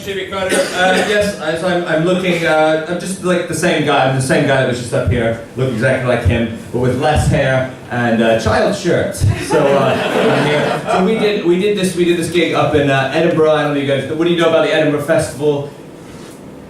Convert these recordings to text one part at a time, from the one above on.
Jimmy Carter. Yes, I'm looking. I'm just like the same guy. I'm the same guy that was just up here. Look exactly like him, but with less hair and child shirt. So I'm here. So we did this gig up in Edinburgh. I don't know you guys. What do you know about the Edinburgh Festival?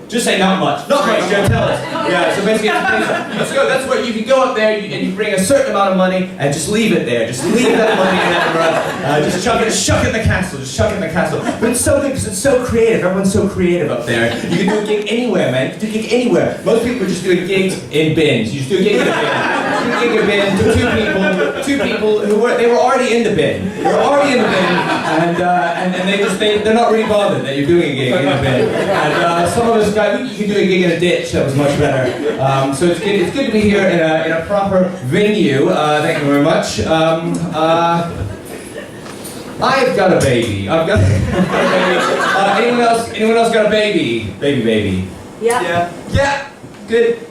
Just say not much. Not much, Joe, tell us. Yeah, so basically, let's go. That's where you can go up there and you bring a certain amount of money and just leave it there. Just leave that money in Edinburgh. Just chuck it in the castle. Just chuck it in the castle. But it's so good because it's so creative. Everyone's so creative up there. You can do a gig anywhere, man. You can do a gig anywhere. Most people are just doing gigs in bins. You just do a gig in a bin. You do a gig in a bin. Two people who were already in the bin. They were already in the bin, and they're not really bothered that you're doing a gig in a bin. And some of us. You can do a gig in a ditch. That was much better. So it's good to be here in a proper venue. Thank you very much. I've got a baby. I've got a baby. Anyone else got a baby? Baby. Yeah. Yeah. Good.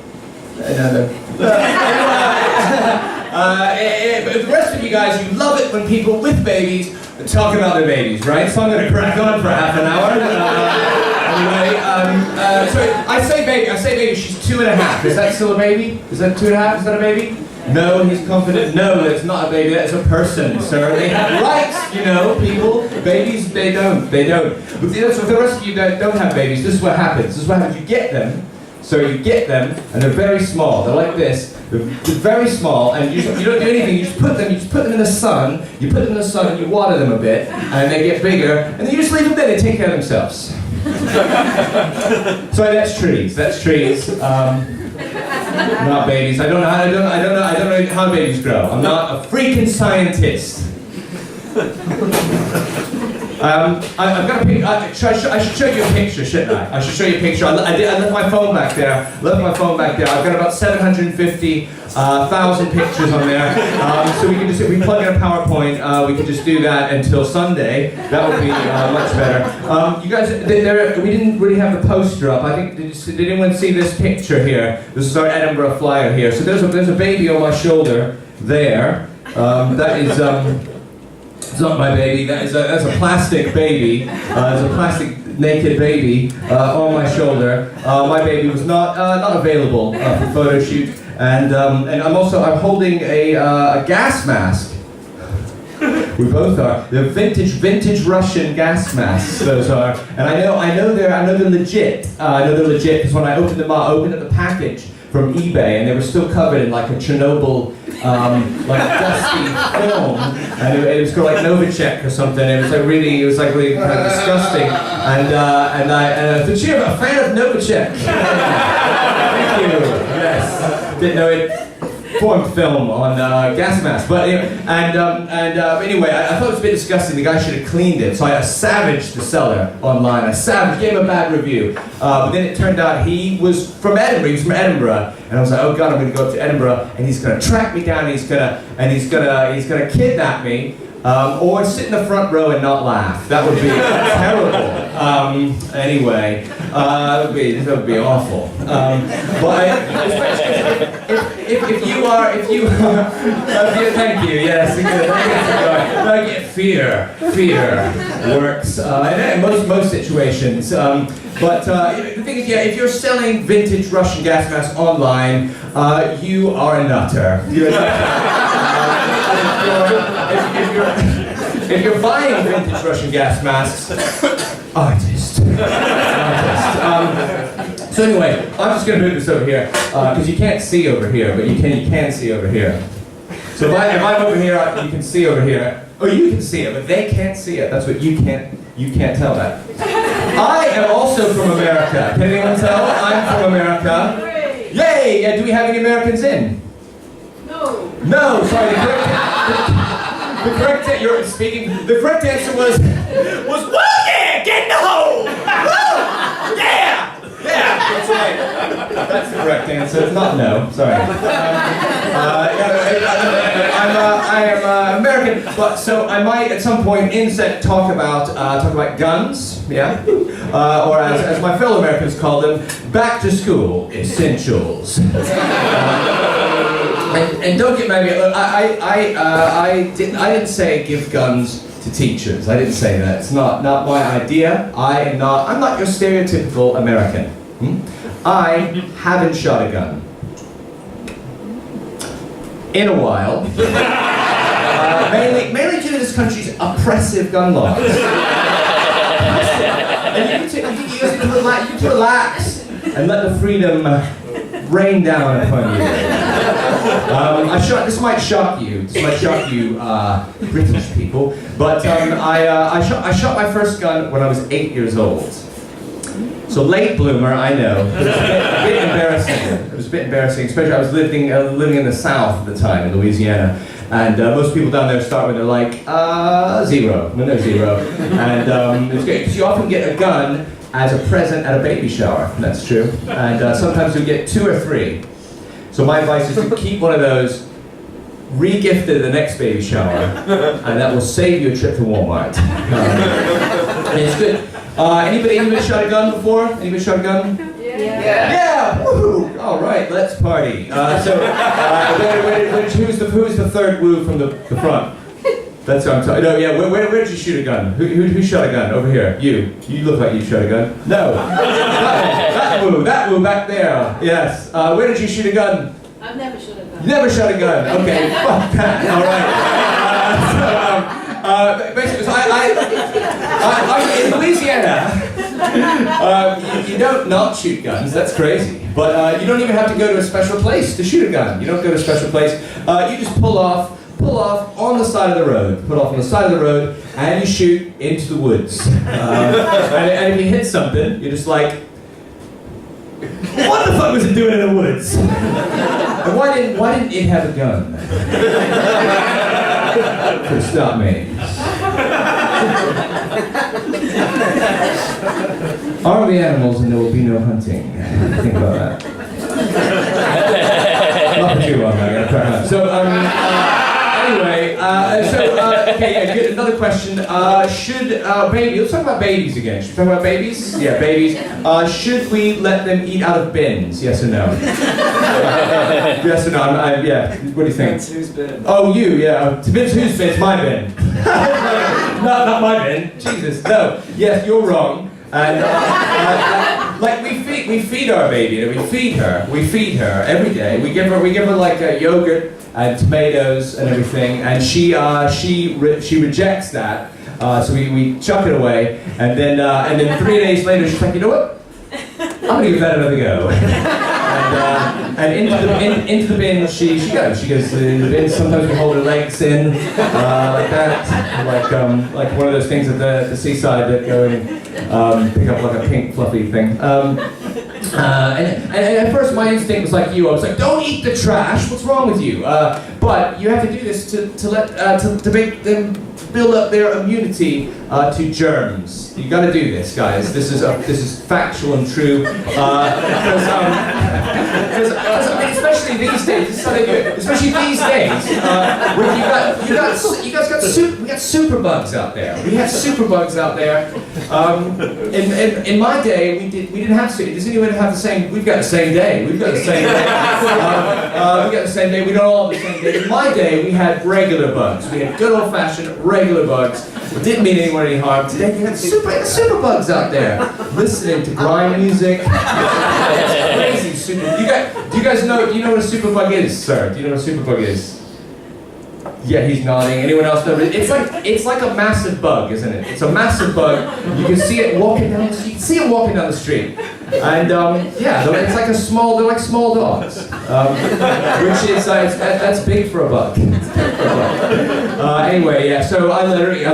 Another. The rest of you guys, you love it when people with babies talk about their babies, right? So I'm going to crack on for half an hour. Anyway, sorry, I say baby, she's 2.5. Is that still a baby? Is that 2.5? Is that a baby? No, he's confident. No, it's not a baby, that's a person, sir. They have rights, you know, people. Babies, they don't. But for the rest of you that don't have babies, this is what happens. You get them, and they're very small. They're like this. They're very small, and you don't do anything. You just put them in the sun. You put them in the sun, and you water them a bit, and they get bigger, and then you just leave them there. They take care of themselves. So that's trees. Not babies. I don't know how babies grow. I'm not a freaking scientist. I've got a picture. I should show you a picture, shouldn't I? I should show you a picture. I left my phone back there. I've got about 750,000 pictures on there. So we can just, if we plug in a PowerPoint, we can just do that until Sunday. That would be much better. You guys, we didn't really have the poster up. I think, did anyone see this picture here? This is our Edinburgh flyer here. So there's a baby on my shoulder there. That is. It's not my baby. That's a plastic baby. It's a plastic naked baby on my shoulder. My baby was not available for photo shoot, and I'm holding a gas mask. We both are. They're vintage Russian gas masks. Those are, and I know they're legit. I know they're legit because when I opened them up, I opened up the package from eBay, and they were still covered in like a Chernobyl, like dusty film, and it was called like Novichok or something. It was like really kind of disgusting. And did you ever a fan of Novichok? Thank you. Yes, didn't know it. Formed film on gas mask, but anyway, I thought it was a bit disgusting. The guy should have cleaned it, so I savaged the seller online. Gave him a bad review, but then it turned out he was from Edinburgh. He was from Edinburgh, and I was like, oh God, I'm going to go up to Edinburgh, and he's going to track me down. He's going to kidnap me. Or sit in the front row and not laugh. That would be terrible. Anyway, that would be awful. But if you are, thank you. Yes, I get fear works in most situations. But the thing is, if you're selling vintage Russian gas masks online, you are a nutter. You're a nutter. If you're buying vintage Russian gas masks, artist. So anyway, I'm just going to move this over here because you can't see over here, but you can see over here. So if I'm over here, you can see over here. Oh, you can see it, but they can't see it. That's what you can't tell that. I am also from America. Can anyone tell? I'm from America. Yay! Yeah, do we have any Americans in? No, sorry. The correct answer was woo, yeah, get in the hole! Woo! Yeah! That's right. That's the correct answer. It's not no. Sorry. I am American, but so I might at some point in set talk about guns, yeah, or as my fellow Americans call them, back to school essentials. And don't get mad at me. I didn't say give guns to teachers. I didn't say that. It's not my idea. I'm not your stereotypical American. I haven't shot a gun in a while. Mainly due to this country's oppressive gun laws. And you need to relax and let the freedom rain down upon you. This might shock you. British people. But I shot my first gun when I was 8 years old. So late bloomer, I know. But it was a bit embarrassing. It was a bit embarrassing, especially I was living in the South at the time, in Louisiana. And most people down there start when they're like, 0. No, no 0. And it's great, because you often get a gun as a present at a baby shower. That's true. And sometimes you'll get 2 or 3. So my advice is to keep one of those, re-gifted at the next baby shower, and that will save you a trip to Walmart. And it's good. Anybody shot a gun before? Anybody shot a gun? Yeah! Woohoo! All right, let's party. Who's the third woo from the front? That's what I'm talking. No, yeah. Where did you shoot a gun? Who shot a gun? Over here. You. You look like you shot a gun. No. That woo back there. Yes. Where did you shoot a gun? I've never shot a gun. You never shot a gun. Okay. Fuck that. All right. Basically, I'm in Louisiana. You don't not shoot guns. That's crazy. But you don't even have to go to a special place to shoot a gun. You don't go to a special place. You just pull off on the side of the road. Put off on the side of the road, and you shoot into the woods. And if you hit something, you're just like, what the fuck was it doing in the woods? And why didn't it have a gun? Could stop me. Arm the animals and there will be no hunting. Think about that. Not for too long, I'm gonna try not. So, anyway, okay, yeah, good. Another question. Let's talk about babies again. Should we talk about babies? Yeah, babies. Should we let them eat out of bins? Yes or no? Yes or no? Yeah. What do you think? Depends whose bin. Oh, you, yeah. Depends whose bin. It's my bin. Not my bin. Jesus, no. Yes, you're wrong. And like we feed our baby. We feed her every day. We give her like yogurt and tomatoes and everything, and she rejects that. So we chuck it away, and then 3 days later she's like, you know what? I'm gonna give that another go. And into the bin she goes. She goes in the bin. Sometimes we hold her legs in like that, like one of those things at the seaside that go and pick up like a pink fluffy thing. And at first my instinct was like you. I was like, don't eat the trash. What's wrong with you? But you have to do this to make them build up their immunity to germs. You got to do this, guys. This is factual and true. Because especially these days, this is how they do it. Especially these days, when we got superbugs out there. We have superbugs out there. In my day, we didn't have to. Does anyone have the same? We've got the same day. We've got the same day. We got the same day. We don't all have the same day. In my day, we had regular bugs. We had good old-fashioned regular bugs. It didn't mean anyone any harm. Today, we had superbugs out there, listening to grime music. It's crazy. Do you guys know? Do you know what a superbug is, sir? Do you know what a superbug is? Yeah, he's nodding. Anyone else know? It's like a massive bug, isn't it? It's a massive bug. You can see it walking down the street. You can see it walking down the street. And yeah, it's like they're like small dogs, which is that's big for a bug. Anyway, yeah. So I let her eat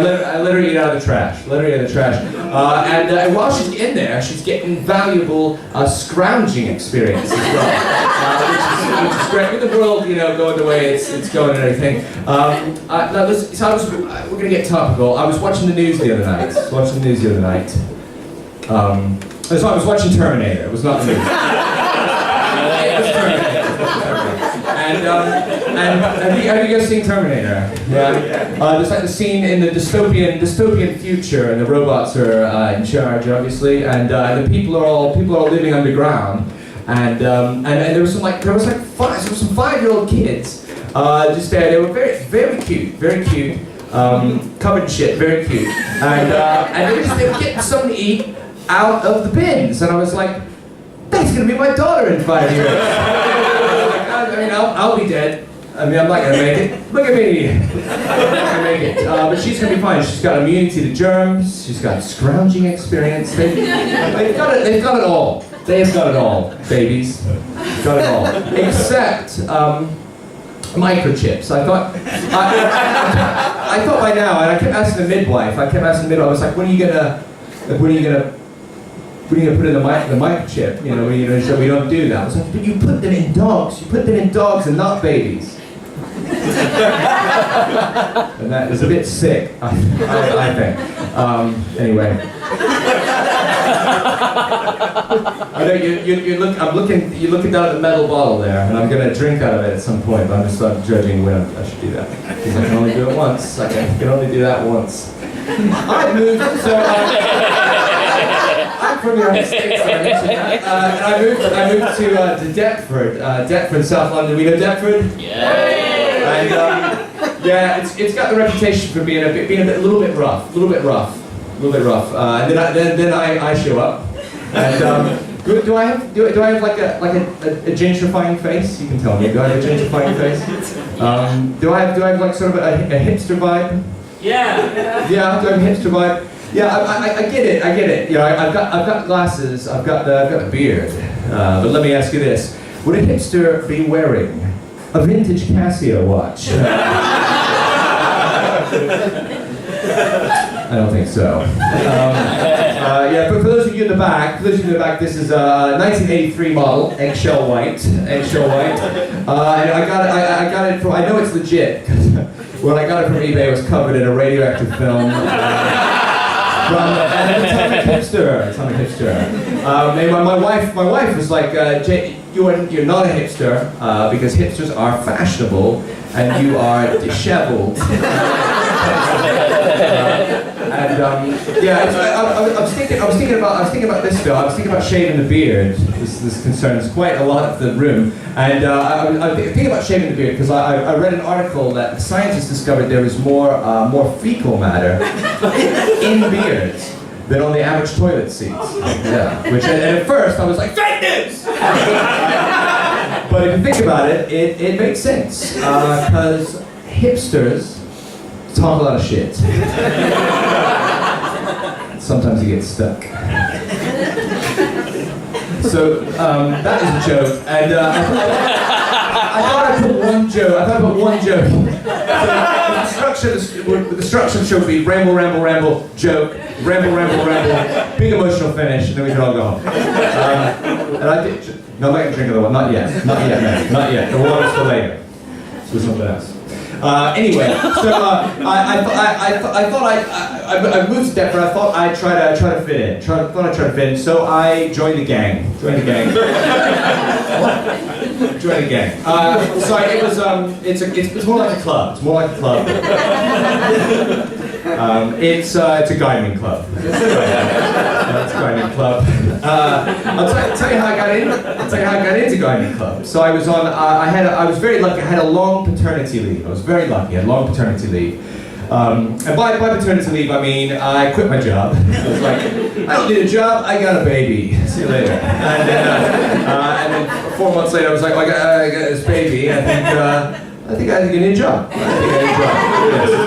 out of the trash. And while she's in there, she's getting valuable scrounging experience as well, which is great. With the world, going the way it's going and everything. We're gonna get topical. I was watching the news the other night. So I was watching Terminator. It was not the movie. It was Terminator. And have you guys seen Terminator? Yeah. There's like the scene in the dystopian future, and the robots are in charge, obviously, and the people are all living underground, and there was some 5-year-old kids just there. They were very cute. covered in shit, very cute. And they were getting something to eat out of the bins, and I was like, that's gonna be my daughter in 5 years. I mean, I'll be dead. I mean, I'm not gonna make it. Look at me. I'm not gonna make it. But she's gonna be fine. She's got immunity to germs. She's got scrounging experience. They've got it all. They've got it all, babies. Got it all. Except microchips. I thought by now, and I kept asking the midwife. I was like, when are you gonna put in the microchip? You know, so we don't do that. I was like, but you put them in dogs. You put them in dogs and not babies. And that is a bit sick, I think. Anyway. I know you're looking down at the metal bottle there, and I'm gonna drink out of it at some point, but I'm just judging when I should do that. Because I can only do it once. I can only do that once. I moved, so I'm from the United States, and I moved to Deptford, Deptford, South London. We know Deptford? Yeah. And yeah, it's got the reputation for being a little bit rough. And then I show up, and do I have like a gentrifying face? You can tell me. Do I have a gentrifying face? Do I have like sort of a hipster vibe? Yeah. Yeah, do I have a hipster vibe? Yeah, I get it. You know, I've got glasses. I've got the beard. But let me ask you this: would a hipster be wearing a vintage Casio watch? I don't think so. Yeah, but for those of you in the back, this is a 1983 model, eggshell white. And I got it from. I know it's legit. When I got it from eBay, it was covered in a radioactive film. And it's on a hipster. And my wife was like, Jay, you're not a hipster because hipsters are fashionable and you are disheveled. Yeah, I was thinking about this though. I was thinking about shaving the beard. This concerns quite a lot of the room, and I was thinking about shaving the beard because I read an article that scientists discovered there was more fecal matter in beards than on the average toilet seat. Yeah, and at first I was like, fake news. But if you think about it, it makes sense because hipsters talk a lot of shit. Sometimes you get stuck. So that is a joke, and I thought I put one joke. So the structure of the show would be ramble, joke, ramble, big emotional finish, and then we can all go home. And I did. No, I'm not going to drink another one. Not yet, man. Not yet. The one is for later. So something else. Anyway, so I moved to Deptford. I thought I'd try to fit in. So I joined the gang. So it was it's more like a club. It's a gardening club. It's a gardening club. I'll tell you how I got into gardening club. So I was on. I was very lucky. I had a long paternity leave. I was very lucky. I had long paternity leave. And by paternity leave, I mean I quit my job. I was like, I don't need a job. I got a baby. See you later. And then 4 months later, I was like, I got this baby. I think I need a job.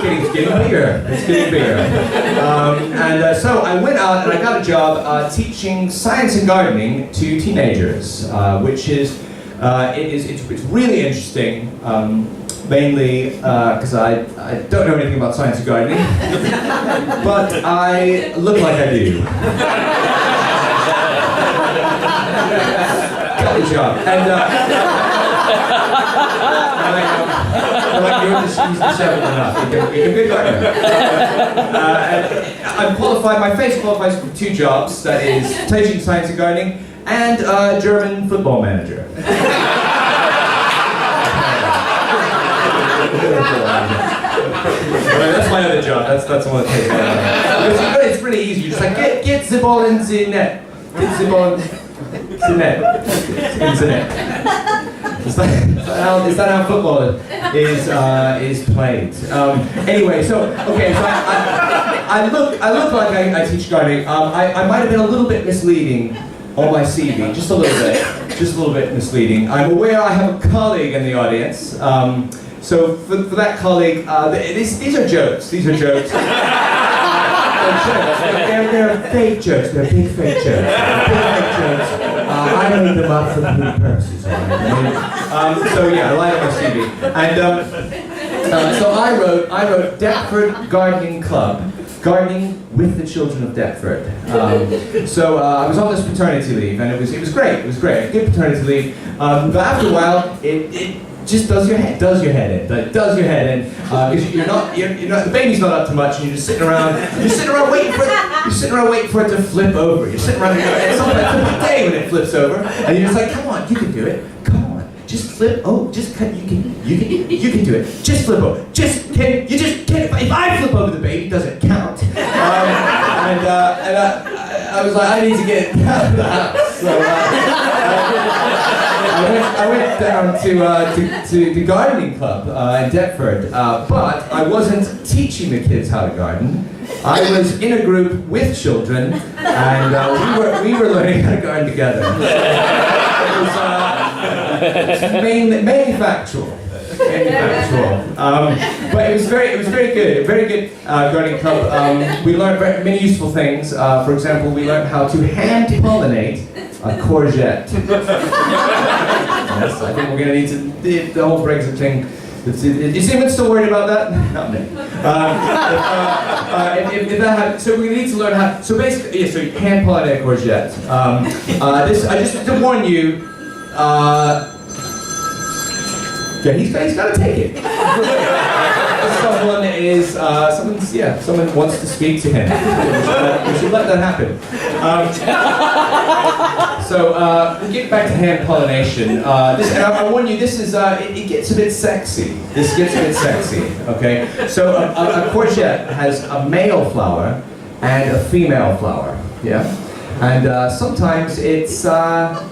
It's getting bigger. So I went out and I got a job teaching science and gardening to teenagers, which is it's really interesting. Mainly because I don't know anything about science and gardening, but I look like I do. Got the job. And you're disheveled enough. You're a good gardener. I'm qualified. My face qualifies for 2 jobs. That is teaching science and gardening and German football manager. That's my other job. That's the one that takes it's pretty easy. You're just like get the ball in the net. Get the ball in the net. Is that how football is played? Anyway, so I look like I teach gardening. I might have been a little bit misleading on my CV, just a little bit misleading. I'm aware I have a colleague in the audience. So for that colleague, these are jokes. These are jokes. They're fake jokes. They're big fake jokes. I made them up for food purposes. So yeah, I lied on my CV. And so I wrote Deptford Gardening Club, gardening with the children of Deptford. So I was on this paternity leave, and it was great. It was great. Good paternity leave. But after a while, it just does your head in. Does your head in. Because you're not. The baby's not up to much, and you're just sitting around. You're sitting around waiting for it to flip over. You're sitting around, and sometimes it's a big day when it flips over, and you're just like, come on, you can do it. Come on, just flip. Oh, just cut. You can do it. Just flip over. If I flip over the baby, it doesn't count. I was like, I need to get out of the house. So I went down to the gardening club in Deptford, but I wasn't teaching the kids how to garden. I was in a group with children, and we were learning how to garden together. It was mainly factual. But it was very good gardening club. We learned many useful things. For example, we learned how to hand pollinate a courgette. Yes, I think we're going to need to the whole Brexit thing. Is anyone still worried about that? Not me. If that happened, so we're going to need to learn how. So basically, yeah. So you hand pollinate a courgette. I just to warn you. Yeah, he's got to take it. Someone wants to speak to him. We should let that happen. So we get back to hand pollination. And I warn you, this is it gets a bit sexy. This gets a bit sexy. Okay. So a courgette has a male flower and a female flower. Yeah. And sometimes it's not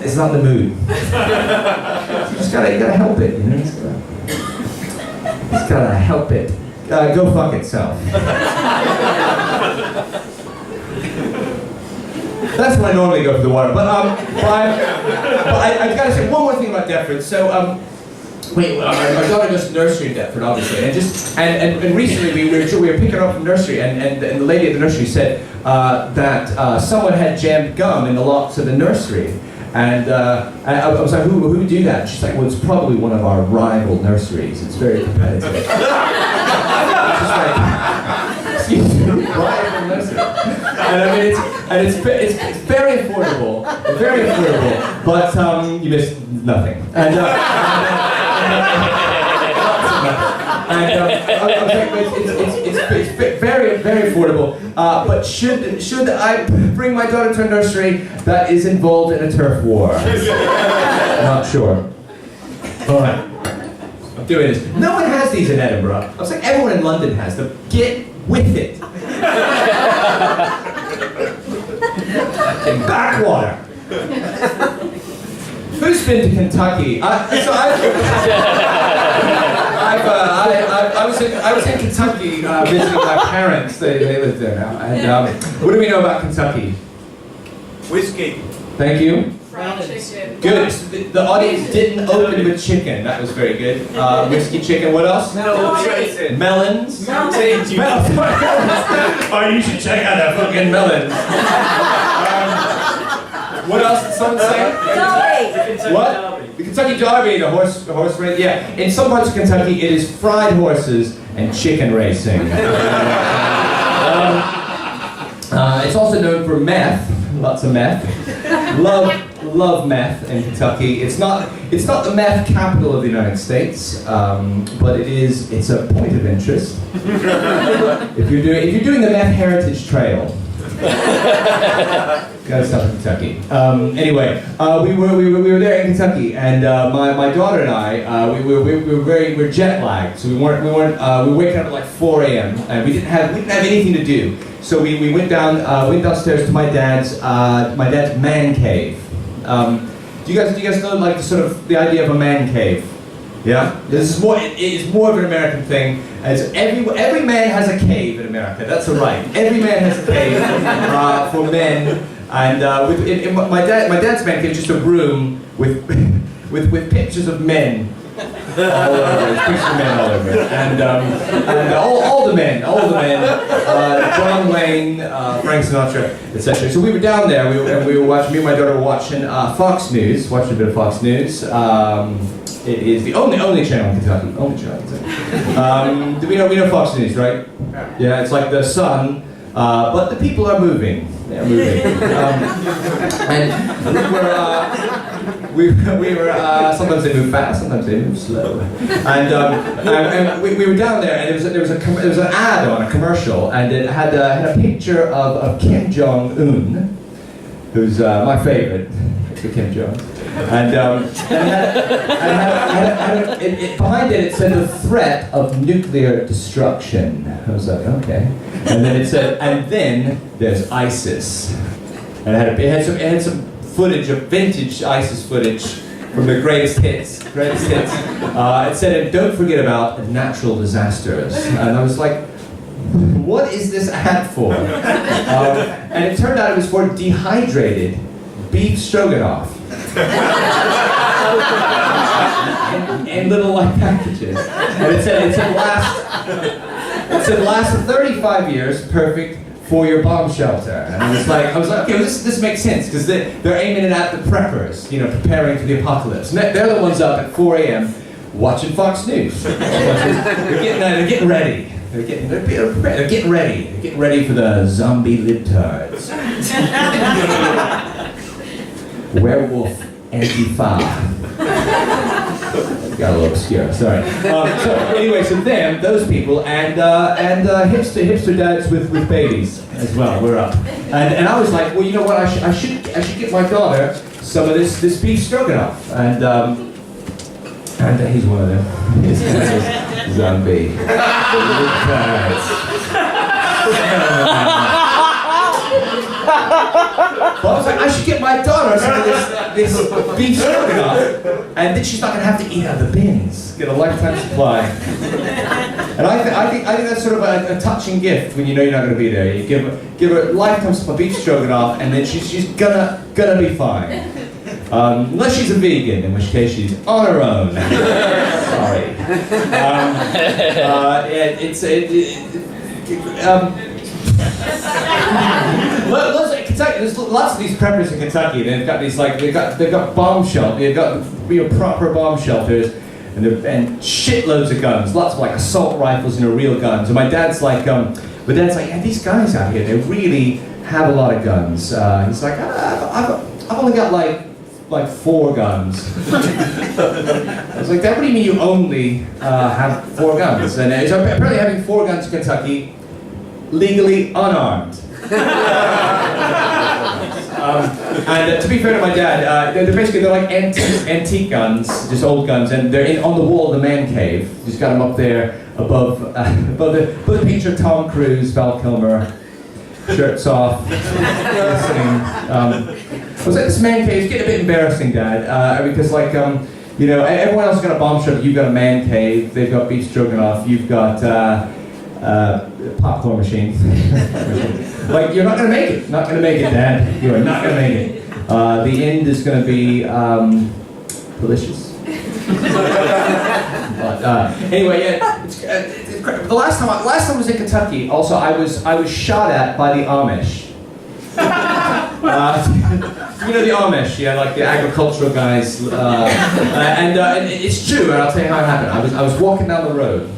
in the mood. You just gotta help it, you know? Just gotta help it. Go fuck itself. That's when I normally go for the water. But I gotta say one more thing about Deptford. So my daughter goes to nursery in Deptford, obviously, and recently we were picking her up from nursery, and the lady at the nursery said that someone had jammed gum in the locks of the nursery. And I was like, who would do that? And she's like, well, it's probably one of our rival nurseries. It's very competitive. Just like, excuse me, rival nursery. And I mean, it's very affordable, but you miss nothing. It's very, very affordable. But should I bring my daughter to a nursery that is involved in a turf war? Not sure. All right, I'm doing this. No one has these in Edinburgh. I was like, everyone in London has them. Get with it. In backwater. Who's been to Kentucky? I was in Kentucky visiting my parents. They live there now. And what do we know about Kentucky? Whiskey. Thank you. Fried chicken. Good. The audience didn't open with chicken. That was very good. Whiskey, chicken. What else? Melons. Melons. Oh, you should check out that fucking melon. What else did someone say? What? The Kentucky Derby, the horse race. Yeah. In some parts of Kentucky, it is fried horses and chicken racing. It's also known for meth. Lots of meth. Love meth in Kentucky. It's not the meth capital of the United States, but it's a point of interest. If you're doing the meth heritage trail. Gotta stop in Kentucky. Anyway, we were there in Kentucky, and my daughter and I we were jet lagged, so we were waking up at like 4 a.m. and we didn't have anything to do. So we went downstairs to my dad's man cave. Do you guys know like the idea of a man cave? Yeah? This is more, it is more of an American thing. As every man has a cave in America, that's a right. Every man has a cave for men. And in my dad's man cave is just a room with pictures of men all over it, pictures of men all over it. And all the men, John Wayne, Frank Sinatra, etc. So we were down there, we were watching, me and my daughter were watching Fox News, watching a bit of Fox News. It is the only channel in Kentucky. Only channel in Kentucky. We know Fox News, right? Yeah, it's like the sun, but the people are moving. They're moving. And we were sometimes they move fast, sometimes they move slow. And we were down there, and there was an ad on a commercial, and it had a picture of Kim Jong-un, who's my favorite, Kim Jong. And behind it said the threat of nuclear destruction. I was like, okay. And then it said, and then there's ISIS. And it had some footage of vintage ISIS footage from the greatest hits. It said, and don't forget about natural disasters. And I was like, what is this ad for? And it turned out it was for dehydrated beef stroganoff. in little like packages. And it said last 35 years, perfect for your bomb shelter. And I was like, okay, well, this makes sense, because they're aiming it at the preppers, preparing for the apocalypse. And they're the ones up at 4 a.m. watching Fox News. They're getting ready. They're getting ready. They're getting ready for the zombie libtards. Werewolf Antifa. Got a little obscure, sorry. So anyway, so those people, and hipster dads with babies as well, we're up. And I was like, well, you know what, I should get my daughter some of this beef stroganoff. And he's one of them. He's zombie. But I was like, I should get my daughter some of this beef stroganoff, and then she's not going to have to eat out of the bins. Get a lifetime supply. And I think that's sort of a touching gift when you know you're not going to be there. You give her a lifetime supply of beef stroganoff, and then she's gonna be fine. Unless she's a vegan, in which case she's on her own. Sorry. Kentucky, there's lots of these preppers in Kentucky. They've got these they've got bomb shelters. They've got proper bomb shelters, and shitloads of guns. Lots of like assault rifles and real guns. And my dad's like, yeah, these guys out here, they really have a lot of guns. He's like, I've only got like 4 guns. I was like, what do you mean you only have 4 guns? And so apparently having 4 guns in Kentucky, legally unarmed. And to be fair to my dad, they're like antique guns, just old guns, and they're on the wall of the man cave. Just got them up there above the picture of Tom Cruise, Val Kilmer, shirts off, listening. I was like, this man cave is getting a bit embarrassing, Dad, because everyone else has got a bomb shelter. You've got a man cave. They've got beef stroganoff. You've got popcorn machines. Like, you're not going to make it. Not going to make it, Dad. You are not going to make it. The end is going to be delicious. But anyway, yeah. It's great. The last time I was in Kentucky, also I was shot at by the Amish. You know the Amish, yeah, like the agricultural guys. And it's true, and I'll tell you how it happened. I was walking down the road.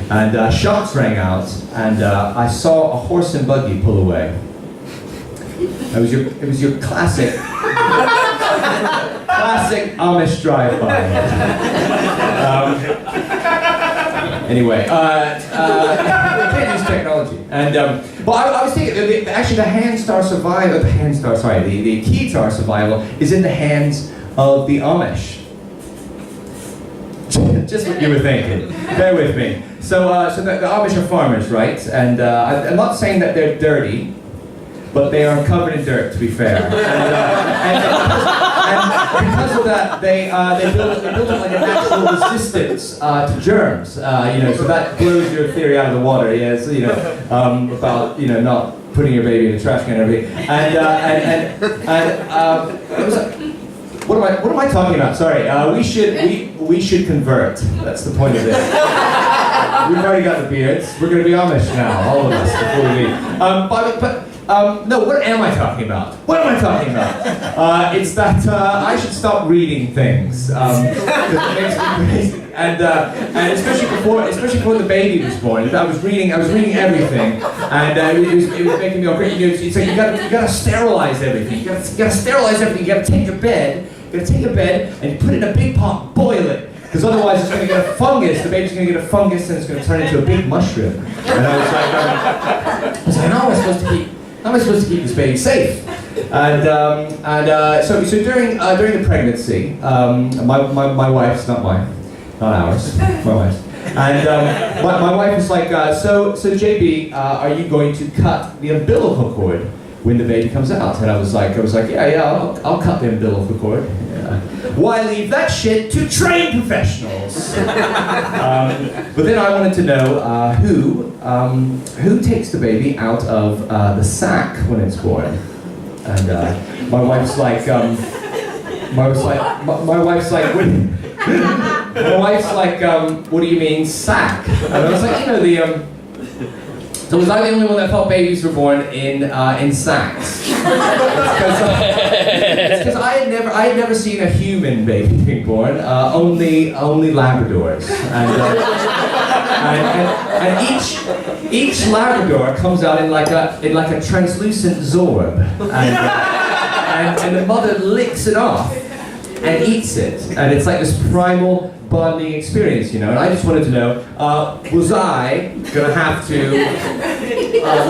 And shots rang out, and I saw a horse and buggy pull away. It was your classic Amish drive-by. Anyway, they can't use technology. And well, I was thinking, actually, the key to our survival is in the hands of the Amish. Just what you were thinking. Bear with me. So the Amish are farmers, right? And I'm not saying that they're dirty, but they are covered in dirt, to be fair. And because of that, they build up like a natural resistance to germs. So that blows your theory out of the water. Yeah, so, about not putting your baby in the trash can and everything. It was like, what am I talking about? Sorry. We should convert. That's the point of this. We've already got the beards. We're going to be Amish now, all of us, before we leave. No, what am I talking about? What am I talking about? It's that I should stop reading things. 'Cause it makes me crazy. And especially before the baby was born, I was reading everything, and it was making me all crazy. It's like you gotta sterilize everything. You gotta sterilize everything. You gotta take your bed. And you put it in a big pot, boil it. Because otherwise it's going to get a fungus, the baby's going to get a fungus and it's going to turn into a big mushroom. And I was like, how am I supposed to keep this baby safe? So during the pregnancy, my wife's, not ours, my wife's. And my wife was like, so JB, are you going to cut the umbilical cord when the baby comes out? And I was like, yeah, I'll cut the umbilical cord. Yeah. Why leave that shit to trained professionals? But then I wanted to know who takes the baby out of the sack when it's born. And my wife's like, what do you mean sack? And I was like, so was I the only one that thought babies were born in sacks? It's because I had never seen a human baby being born. Only Labradors, and each Labrador comes out in like a translucent zorb, and the mother licks it off and eats it, and it's like this primal bonding experience, And I just wanted to know, was I gonna have to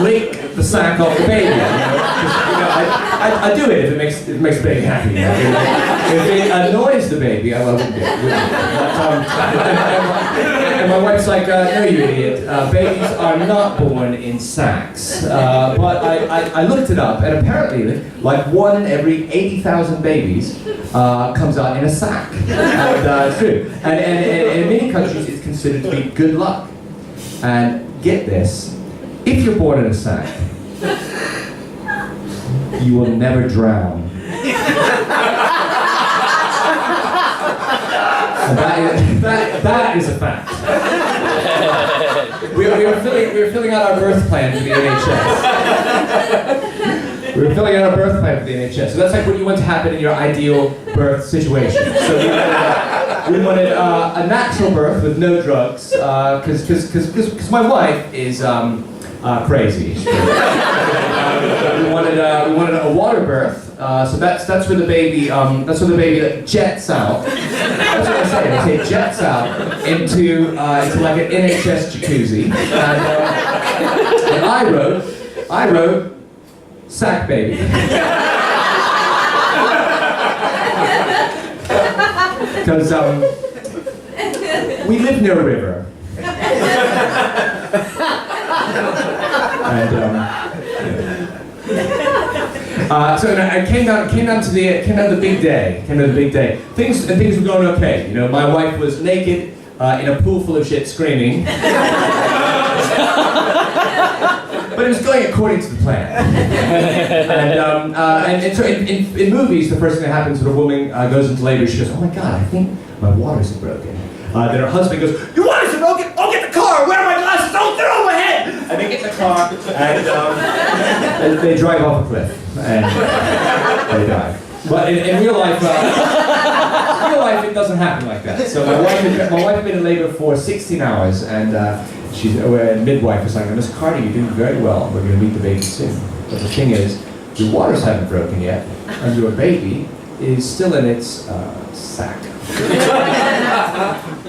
lick the sack off the baby? I do it if it makes the baby happy. If it annoys the baby, I wouldn't do it. And my wife's like, no, you idiot. Babies are not born in sacks. But I looked it up, and apparently, like 1 in every 80,000 babies comes out in a sack. And it's true. And in many countries, it's considered to be good luck. And get this, if you're born in a sack, you will never drown. And that is a fact. We were filling out our birth plan for the NHS. We were filling out our birth plan for the NHS. So that's like what you want to happen in your ideal birth situation. So we wanted a natural birth with no drugs, because my wife is crazy. We wanted a water birth. So that's where the baby that jets out. That's what I say jets out into like an NHS jacuzzi. And I wrote sack baby. Because we live near a river. So I came down to the big day. Things were going okay. My wife was naked in a pool full of shit, screaming. But it was going according to the plan. And so in movies, the first thing that happens when a woman goes into labor, she goes, "Oh my God, I think my waters are broken." Then her husband goes, "Your waters are broken? I'll get the car. Where are my glasses? Oh, they're on my head." And they get in the car and they drive off a cliff and they die. But in real life, it doesn't happen like that. So my wife had been in labor for 16 hours, and midwife was like, "Miss Carter, you're doing very well. We're going to meet the baby soon. But the thing is, your waters haven't broken yet, and your baby is still in its sack."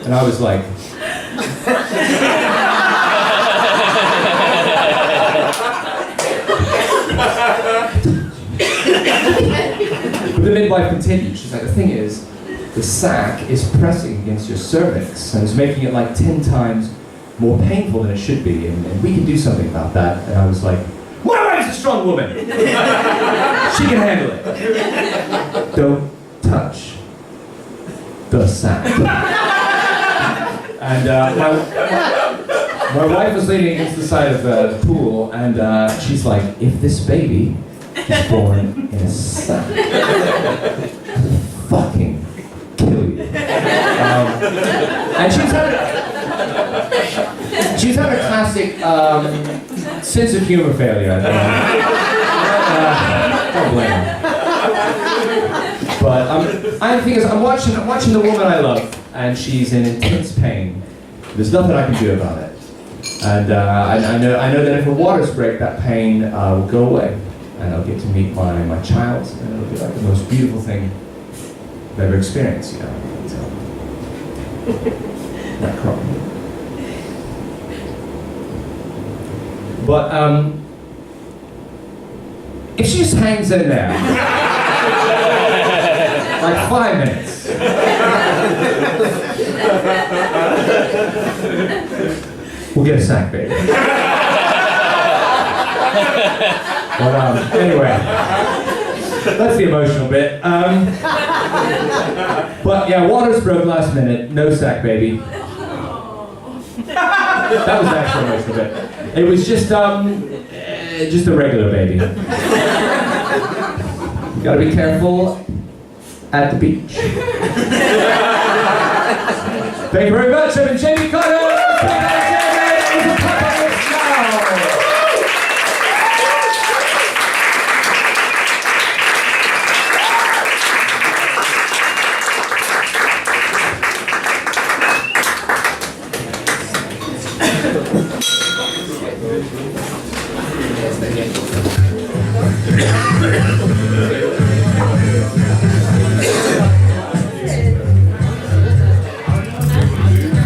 And I was like, but the midwife continued. She's like, "The thing is, the sack is pressing against your cervix and is making it like 10 times more painful than it should be, and we can do something about that." And I was like, "My wife's a strong woman. She can handle it. Don't touch the sack. And my wife was leaning against the side of the pool, and she's like, if this baby is born in a sack, I'll fucking kill you. And she's had a classic sense of humor failure at the moment. Don't blame her. But I think I'm watching the woman I love, and she's in intense pain. There's nothing I can do about it. And I know that if her waters break, that pain will go away, and I'll get to meet my child, and it'll be like the most beautiful thing I've ever experienced, you know. So, not crying. But if she just hangs in there, like 5 minutes. We'll get a sack, baby. But anyway, that's the emotional bit. But yeah, waters broke last minute. No sack, baby. That was the actual emotional bit. It was just a regular baby. Gotta be careful at the beach. Thank you very much. I've been Jamie Cox.